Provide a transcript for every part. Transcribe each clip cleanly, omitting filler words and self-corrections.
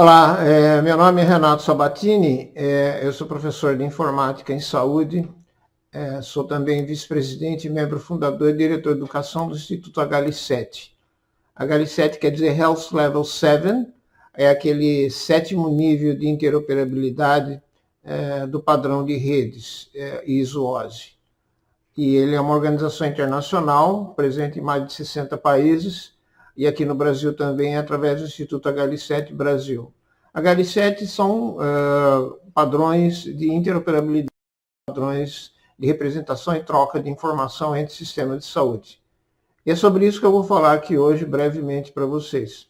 Olá, meu nome é Renato Sabatini, eu sou professor de Informática em Saúde, sou também vice-presidente, membro fundador e diretor de educação do Instituto HL7. HL7 quer dizer Health Level 7, é aquele sétimo nível de interoperabilidade do padrão de redes, ISO-OSI. E ele é uma organização internacional, presente em mais de 60 países, e aqui no Brasil também através do Instituto HL7 Brasil. HL7 são padrões de interoperabilidade, padrões de representação e troca de informação entre sistemas de saúde. E é sobre isso que eu vou falar aqui hoje, brevemente, para vocês.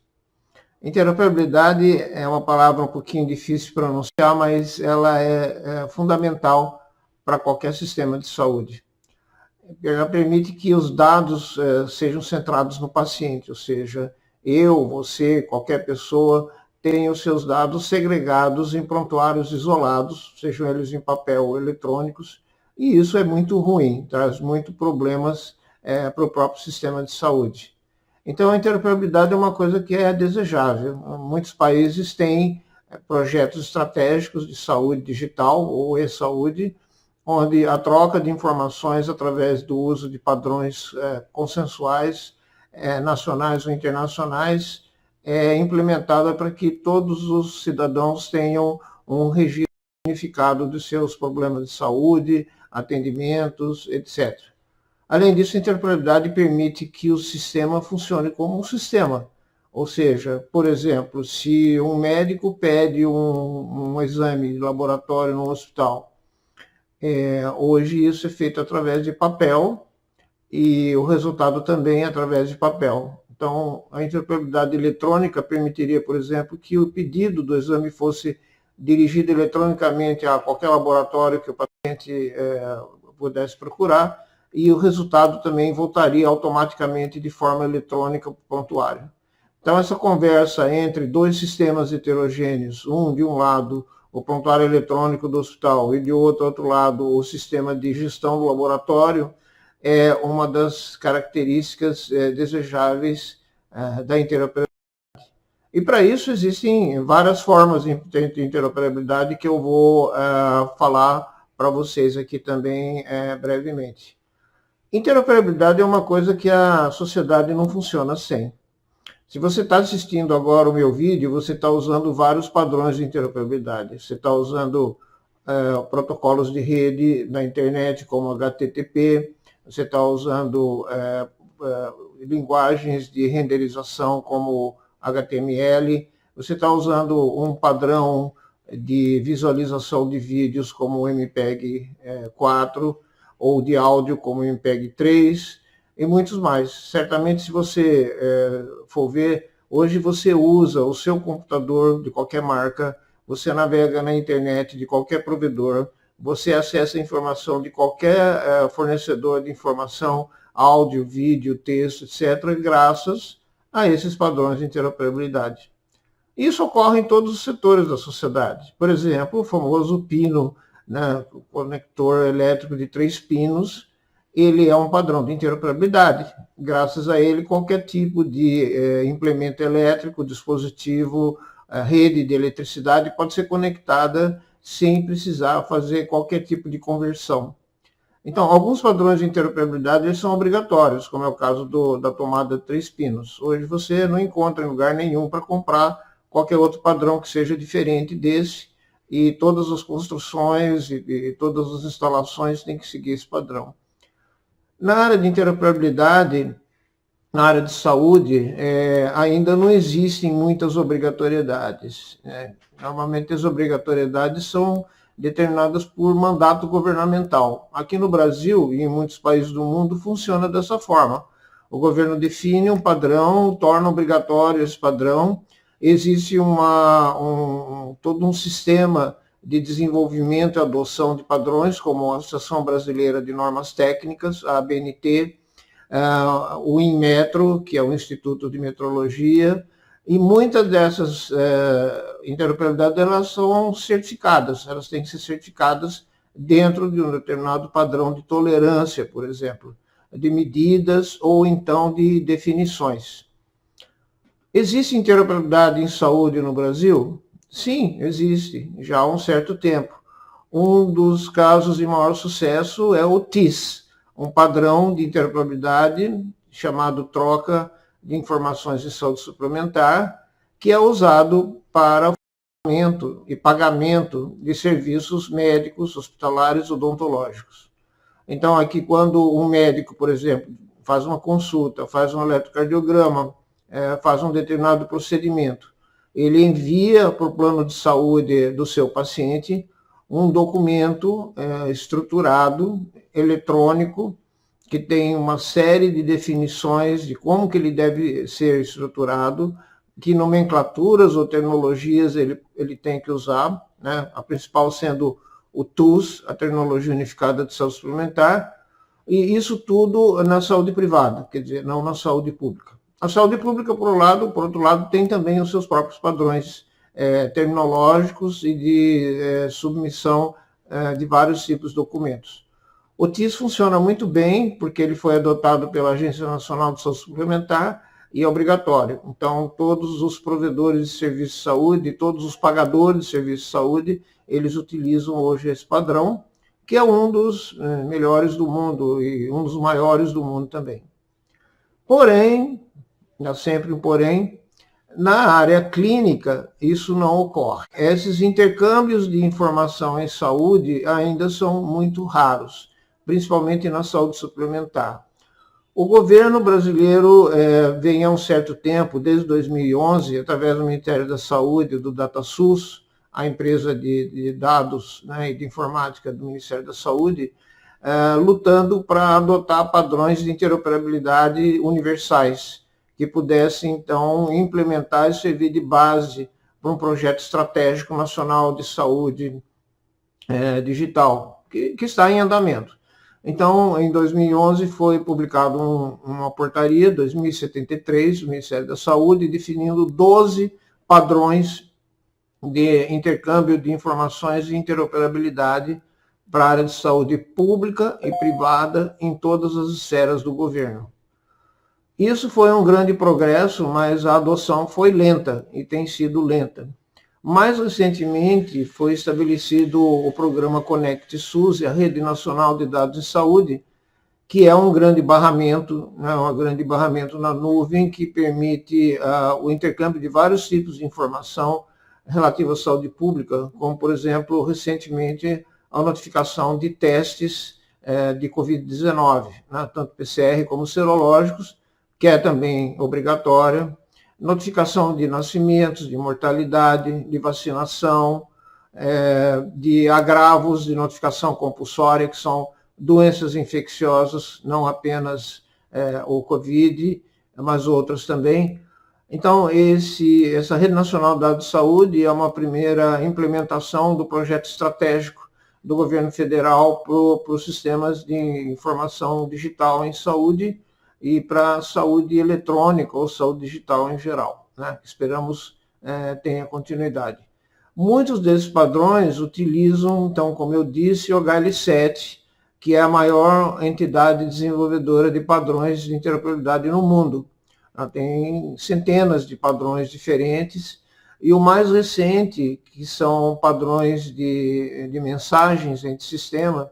Interoperabilidade é uma palavra um pouquinho difícil de pronunciar, mas ela é fundamental para qualquer sistema de saúde. Ela permite que os dados sejam centrados no paciente, ou seja, eu, você, qualquer pessoa tenha os seus dados segregados em prontuários isolados, sejam eles em papel ou eletrônicos, e isso é muito ruim, traz muitos problemas para o próprio sistema de saúde. Então, a interoperabilidade é uma coisa que é desejável. Muitos países têm projetos estratégicos de saúde digital ou e-saúde, onde a troca de informações através do uso de padrões consensuais, nacionais ou internacionais, é implementada para que todos os cidadãos tenham um registro unificado dos seus problemas de saúde, atendimentos, etc. Além disso, a interoperabilidade permite que o sistema funcione como um sistema. Ou seja, por exemplo, se um médico pede um exame de laboratório no hospital, hoje isso é feito através de papel e o resultado também é através de papel. Então, a interoperabilidade eletrônica permitiria, por exemplo, que o pedido do exame fosse dirigido eletronicamente a qualquer laboratório que o paciente pudesse procurar e o resultado também voltaria automaticamente de forma eletrônica para o prontuário. Então, essa conversa entre dois sistemas heterogêneos, de um lado, o prontuário eletrônico do hospital e de outro lado, o sistema de gestão do laboratório, é uma das características desejáveis da interoperabilidade. E para isso existem várias formas de interoperabilidade que eu vou falar para vocês aqui também brevemente. Interoperabilidade é uma coisa que a sociedade não funciona sem. Se você está assistindo agora o meu vídeo, você está usando vários padrões de interoperabilidade. Você está usando protocolos de rede na internet, como HTTP, você está usando linguagens de renderização, como HTML, você está usando um padrão de visualização de vídeos, como o MPEG 4, ou de áudio, como o MPEG 3, e muitos mais. Certamente, se você for ver, hoje você usa o seu computador de qualquer marca, você navega na internet de qualquer provedor, você acessa a informação de qualquer fornecedor de informação, áudio, vídeo, texto, etc., graças a esses padrões de interoperabilidade. Isso ocorre em todos os setores da sociedade. Por exemplo, o famoso pino, né, o conector elétrico de 3 pinos, ele é um padrão de interoperabilidade. Graças a ele, qualquer tipo de implemento elétrico, dispositivo, rede de eletricidade pode ser conectada sem precisar fazer qualquer tipo de conversão. Então, alguns padrões de interoperabilidade eles são obrigatórios, como é o caso da tomada 3 pinos. Hoje você não encontra em lugar nenhum para comprar qualquer outro padrão que seja diferente desse, e todas as construções e todas as instalações têm que seguir esse padrão. Na área de interoperabilidade, na área de saúde, ainda não existem muitas obrigatoriedades. Normalmente as obrigatoriedades são determinadas por mandato governamental. Aqui no Brasil e em muitos países do mundo funciona dessa forma. O governo define um padrão, torna obrigatório esse padrão, existe todo um sistema de desenvolvimento e adoção de padrões, como a Associação Brasileira de Normas Técnicas, a ABNT, o INMetro, que é o Instituto de Metrologia, e muitas dessas interoperabilidades elas são certificadas, elas têm que ser certificadas dentro de um determinado padrão de tolerância, por exemplo, de medidas ou então de definições. Existe interoperabilidade em saúde no Brasil? Sim, existe, já há um certo tempo. Um dos casos de maior sucesso é o TIS, um padrão de interoperabilidade chamado Troca de Informações de Saúde Suplementar, que é usado para o funcionamento e pagamento de serviços médicos, hospitalares, odontológicos. Então, aqui, quando um médico, por exemplo, faz uma consulta, faz um eletrocardiograma, faz um determinado procedimento, ele envia para o plano de saúde do seu paciente um documento estruturado, eletrônico, que tem uma série de definições de como que ele deve ser estruturado, que nomenclaturas ou terminologias ele tem que usar, né? A principal sendo o TUS, a Tecnologia Unificada de Saúde Suplementar, e isso tudo na saúde privada, quer dizer, não na saúde pública. A saúde pública, por outro lado, tem também os seus próprios padrões terminológicos e de submissão de vários tipos de documentos. O TIS funciona muito bem, porque ele foi adotado pela Agência Nacional de Saúde Suplementar e é obrigatório. Então, todos os provedores de serviços de saúde, todos os pagadores de serviços de saúde, eles utilizam hoje esse padrão, que é um dos melhores do mundo e um dos maiores do mundo também. Porém, há sempre um porém, na área clínica isso não ocorre. Esses intercâmbios de informação em saúde ainda são muito raros, principalmente na saúde suplementar. O governo brasileiro vem há um certo tempo, desde 2011, através do Ministério da Saúde, do DataSUS, a empresa de dados, né, e de informática do Ministério da Saúde, lutando para adotar padrões de interoperabilidade universais, que pudessem, então, implementar e servir de base para um projeto estratégico nacional de saúde digital, que está em andamento. Então, em 2011, foi publicada uma portaria, 2073, do Ministério da Saúde, definindo 12 padrões de intercâmbio de informações e interoperabilidade para a área de saúde pública e privada em todas as esferas do governo. Isso foi um grande progresso, mas a adoção foi lenta e tem sido lenta. Mais recentemente, foi estabelecido o programa Conect SUS, a Rede Nacional de Dados de Saúde, que é um grande barramento, né, um grande barramento na nuvem que permite o intercâmbio de vários tipos de informação relativa à saúde pública, como, por exemplo, recentemente, a notificação de testes de Covid-19, né, tanto PCR como serológicos, que é também obrigatória, notificação de nascimentos, de mortalidade, de vacinação, de agravos, de notificação compulsória, que são doenças infecciosas, não apenas o Covid, mas outras também. Então, essa Rede Nacional de Dados de Saúde é uma primeira implementação do projeto estratégico do governo federal para os sistemas de informação digital em saúde e para a saúde eletrônica ou saúde digital em geral, né? Esperamos tenha continuidade. Muitos desses padrões utilizam, então, como eu disse, o HL7, que é a maior entidade desenvolvedora de padrões de interoperabilidade no mundo. Ela tem centenas de padrões diferentes, e o mais recente, que são padrões de mensagens entre sistemas,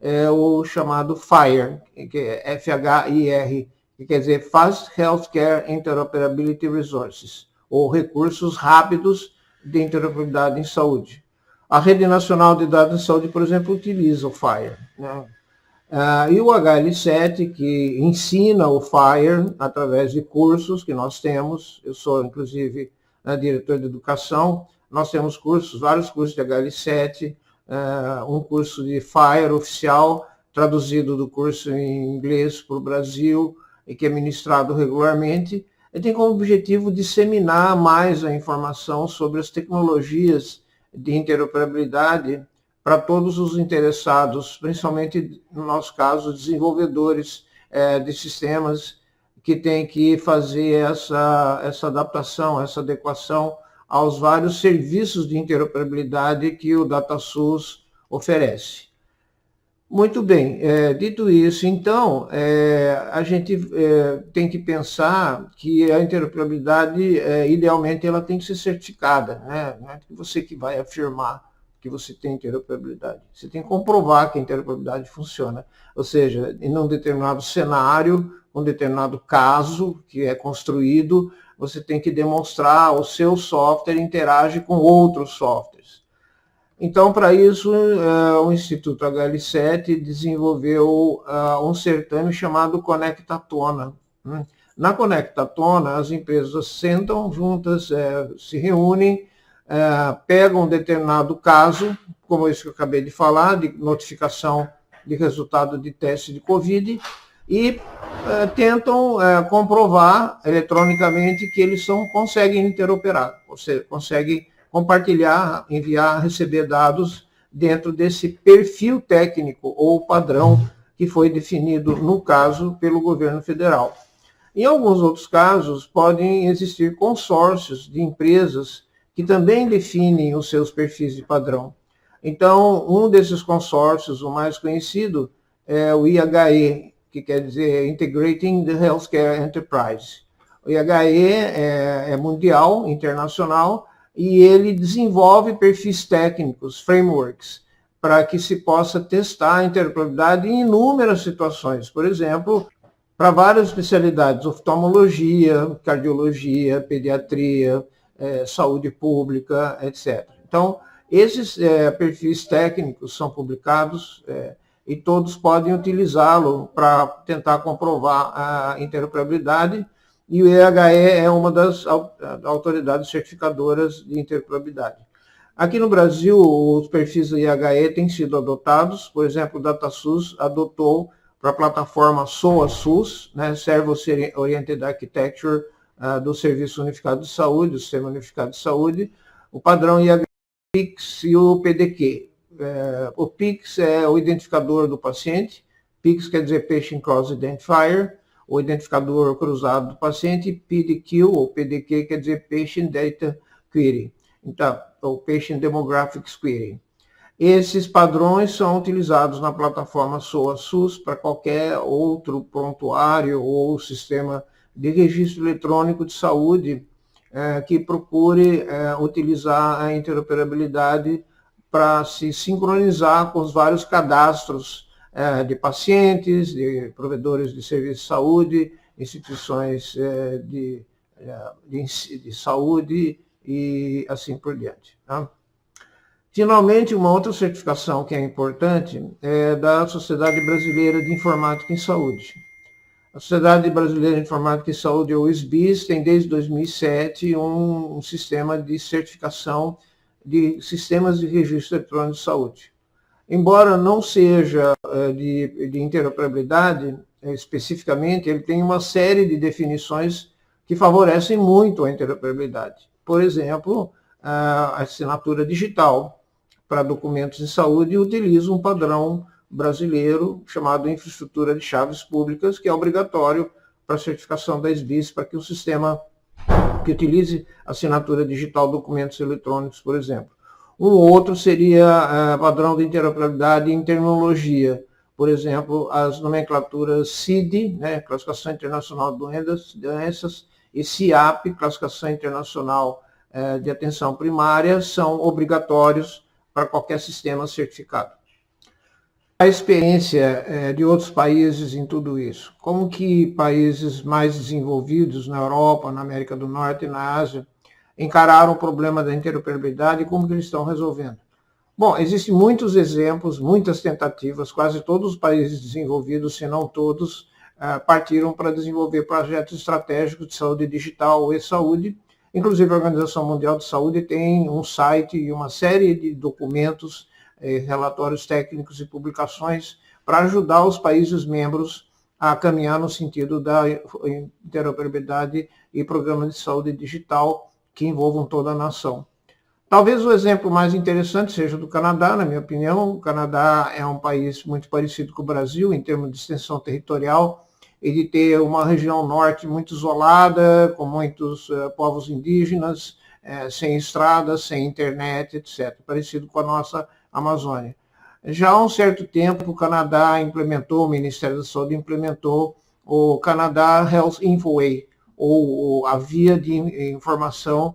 é o chamado FHIR, que é FHIR, que quer dizer Fast Healthcare Interoperability Resources, ou recursos rápidos de interoperabilidade em saúde. A Rede Nacional de Dados de Saúde, por exemplo, utiliza o FHIR, né? E o HL7, que ensina o FHIR através de cursos que nós temos, eu sou, inclusive, diretor de educação, nós temos cursos, vários cursos de HL7, um curso de FHIR oficial, traduzido do curso em inglês para o Brasil, e que é ministrado regularmente, e tem como objetivo disseminar mais a informação sobre as tecnologias de interoperabilidade para todos os interessados, principalmente, no nosso caso, desenvolvedores de sistemas que têm que fazer essa adaptação, essa adequação aos vários serviços de interoperabilidade que o DataSUS oferece. Muito bem, dito isso, então, a gente tem que pensar que a interoperabilidade, idealmente, ela tem que ser certificada, né? Não é você que vai afirmar que você tem interoperabilidade. Você tem que comprovar que a interoperabilidade funciona. Ou seja, em um determinado cenário, um determinado caso que é construído, você tem que demonstrar o seu software interage com outros softwares. Então, para isso, o Instituto HL7 desenvolveu um certame chamado Conectatona. Na Conectatona, as empresas sentam juntas, se reúnem, pegam um determinado caso, como esse que eu acabei de falar, de notificação de resultado de teste de Covid, e tentam comprovar eletronicamente que eles conseguem interoperar, ou seja, conseguem compartilhar, enviar, receber dados dentro desse perfil técnico ou padrão que foi definido, no caso, pelo governo federal. Em alguns outros casos, podem existir consórcios de empresas que também definem os seus perfis de padrão. Então, um desses consórcios, o mais conhecido, é o IHE, que quer dizer Integrating the Healthcare Enterprise. O IHE é mundial, internacional, e ele desenvolve perfis técnicos, frameworks, para que se possa testar a interoperabilidade em inúmeras situações. Por exemplo, para várias especialidades, oftalmologia, cardiologia, pediatria, saúde pública, etc. Então, esses perfis técnicos são publicados e todos podem utilizá-lo para tentar comprovar a interoperabilidade, e o IHE é uma das autoridades certificadoras de interoperabilidade. Aqui no Brasil, os perfis do IHE têm sido adotados, por exemplo, o DataSUS adotou para a plataforma SOA-SUS, né, Service Oriented Architecture do Serviço Unificado de Saúde, do Sistema Unificado de Saúde, o padrão IHE, PICS e o PDQ. O PICS é o identificador do paciente, PICS quer dizer Patient Cross Identifier, o identificador cruzado do paciente, PDQ ou PDQ quer dizer Patient Data Query, então, o Patient Demographics Query. Esses padrões são utilizados na plataforma SOA-SUS para qualquer outro prontuário ou sistema de registro eletrônico de saúde que procure utilizar a interoperabilidade para se sincronizar com os vários cadastros de pacientes, de provedores de serviços de saúde, instituições de saúde e assim por diante. Tá? Finalmente, uma outra certificação que é importante é da Sociedade Brasileira de Informática em Saúde. A Sociedade Brasileira de Informática em Saúde, ou SBIS, tem desde 2007 um sistema de certificação de sistemas de registro eletrônico de saúde. Embora não seja de interoperabilidade, especificamente, ele tem uma série de definições que favorecem muito a interoperabilidade. Por exemplo, a assinatura digital para documentos de saúde utiliza um padrão brasileiro chamado Infraestrutura de Chaves Públicas, que é obrigatório para a certificação da SBIS, para que o sistema que utilize assinatura digital de documentos eletrônicos, por exemplo. Um outro seria padrão de interoperabilidade em terminologia. Por exemplo, as nomenclaturas CID, né, Classificação Internacional de Doenças, e CIAP, Classificação Internacional de Atenção Primária, são obrigatórios para qualquer sistema certificado. A experiência de outros países em tudo isso. Como que países mais desenvolvidos na Europa, na América do Norte e na Ásia encararam o problema da interoperabilidade e como que eles estão resolvendo? Bom, existem muitos exemplos, muitas tentativas, quase todos os países desenvolvidos, se não todos, partiram para desenvolver projetos estratégicos de saúde digital e saúde. Inclusive, a Organização Mundial de Saúde tem um site e uma série de documentos, relatórios técnicos e publicações para ajudar os países membros a caminhar no sentido da interoperabilidade e programas de saúde digital que envolvam toda a nação. Talvez o exemplo mais interessante seja do Canadá, na minha opinião. O Canadá é um país muito parecido com o Brasil em termos de extensão territorial e de ter uma região norte muito isolada, com muitos povos indígenas, sem estradas, sem internet, etc., parecido com a nossa Amazônia. Já há um certo tempo, o Canadá implementou, o Ministério da Saúde implementou o Canadá Health Infoway, ou a via de informação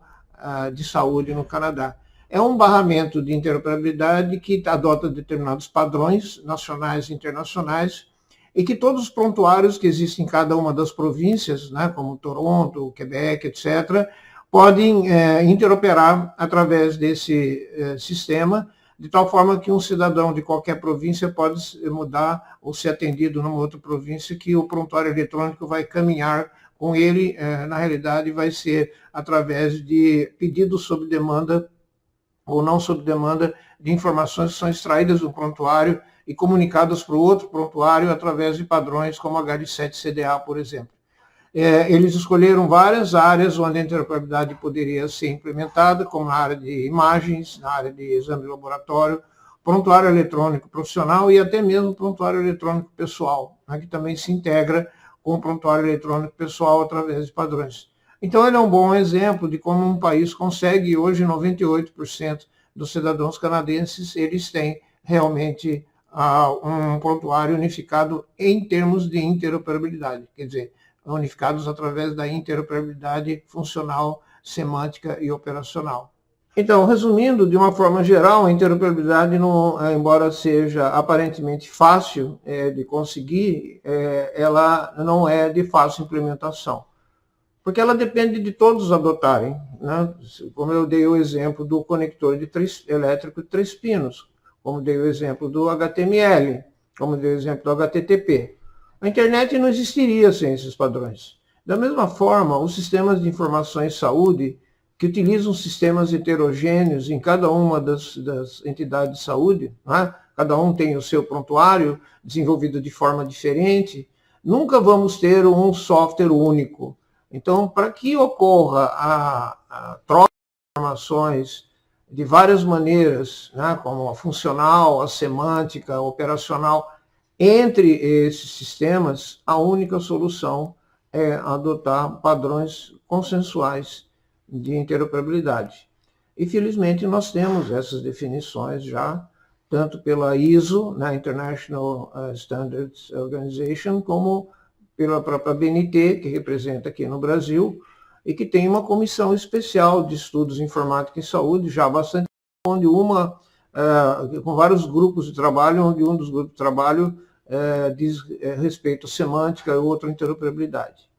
de saúde no Canadá. É um barramento de interoperabilidade que adota determinados padrões nacionais e internacionais e que todos os prontuários que existem em cada uma das províncias, né, como Toronto, Quebec, etc., podem interoperar através desse sistema, de tal forma que um cidadão de qualquer província pode mudar ou ser atendido numa outra província, que o prontuário eletrônico vai caminhar com ele, na realidade vai ser através de pedidos sob demanda ou não sob demanda de informações que são extraídas do prontuário e comunicadas para o outro prontuário através de padrões como HL7-CDA, por exemplo. Eles escolheram várias áreas onde a interoperabilidade poderia ser implementada, como na área de imagens, na área de exame de laboratório, prontuário eletrônico profissional e até mesmo prontuário eletrônico pessoal, né, que também se integra com o prontuário eletrônico pessoal através de padrões. Então, ele é um bom exemplo de como um país consegue, hoje 98% dos cidadãos canadenses, eles têm realmente um prontuário unificado em termos de interoperabilidade, quer dizer, unificados através da interoperabilidade funcional, semântica e operacional. Então, resumindo, de uma forma geral, a interoperabilidade, embora seja aparentemente fácil de conseguir, ela não é de fácil implementação, porque ela depende de todos adotarem, né? Como eu dei o exemplo do conector elétrico de 3 pinos, como dei o exemplo do HTML, como dei o exemplo do HTTP. A internet não existiria sem esses padrões. Da mesma forma, os sistemas de informação em saúde, que utilizam sistemas heterogêneos em cada uma das entidades de saúde, né? Cada um tem o seu prontuário desenvolvido de forma diferente, nunca vamos ter um software único. Então, para que ocorra a troca de informações de várias maneiras, né, como a funcional, a semântica, a operacional, entre esses sistemas, a única solução é adotar padrões consensuais de interoperabilidade. E, felizmente, nós temos essas definições já, tanto pela ISO, né, International Standards Organization, como pela própria BNT, que representa aqui no Brasil, e que tem uma comissão especial de estudos em informática e saúde, já bastante, onde com vários grupos de trabalho, onde um dos grupos de trabalho diz respeito à semântica e outro à interoperabilidade.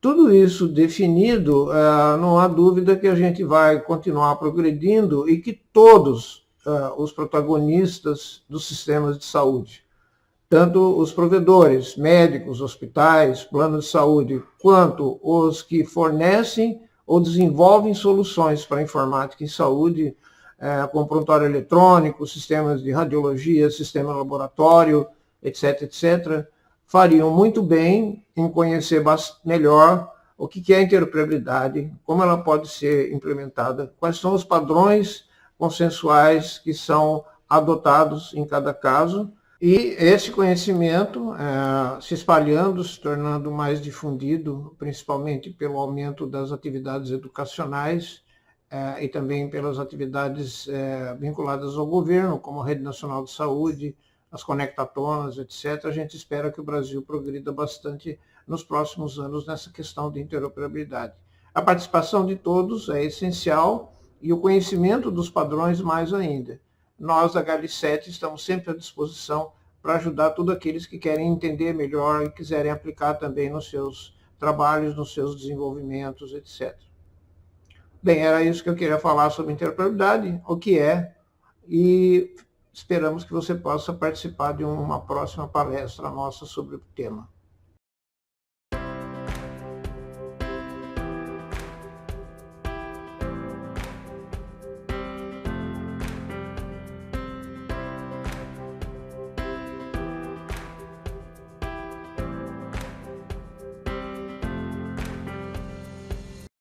Tudo isso definido, não há dúvida que a gente vai continuar progredindo e que todos os protagonistas dos sistemas de saúde, tanto os provedores, médicos, hospitais, planos de saúde, quanto os que fornecem ou desenvolvem soluções para informática e saúde, com prontuário eletrônico, sistemas de radiologia, sistema laboratório, etc., etc., fariam muito bem em conhecer melhor o que é a interoperabilidade, como ela pode ser implementada, quais são os padrões consensuais que são adotados em cada caso, e esse conhecimento se espalhando, se tornando mais difundido, principalmente pelo aumento das atividades educacionais e também pelas atividades vinculadas ao governo, como a Rede Nacional de Saúde, as conectatonas, etc. A gente espera que o Brasil progrida bastante nos próximos anos nessa questão de interoperabilidade. A participação de todos é essencial e o conhecimento dos padrões mais ainda. Nós, da HL7, estamos sempre à disposição para ajudar todos aqueles que querem entender melhor e quiserem aplicar também nos seus trabalhos, nos seus desenvolvimentos, etc. Bem, era isso que eu queria falar sobre interoperabilidade, o que é, e esperamos que você possa participar de uma próxima palestra nossa sobre o tema.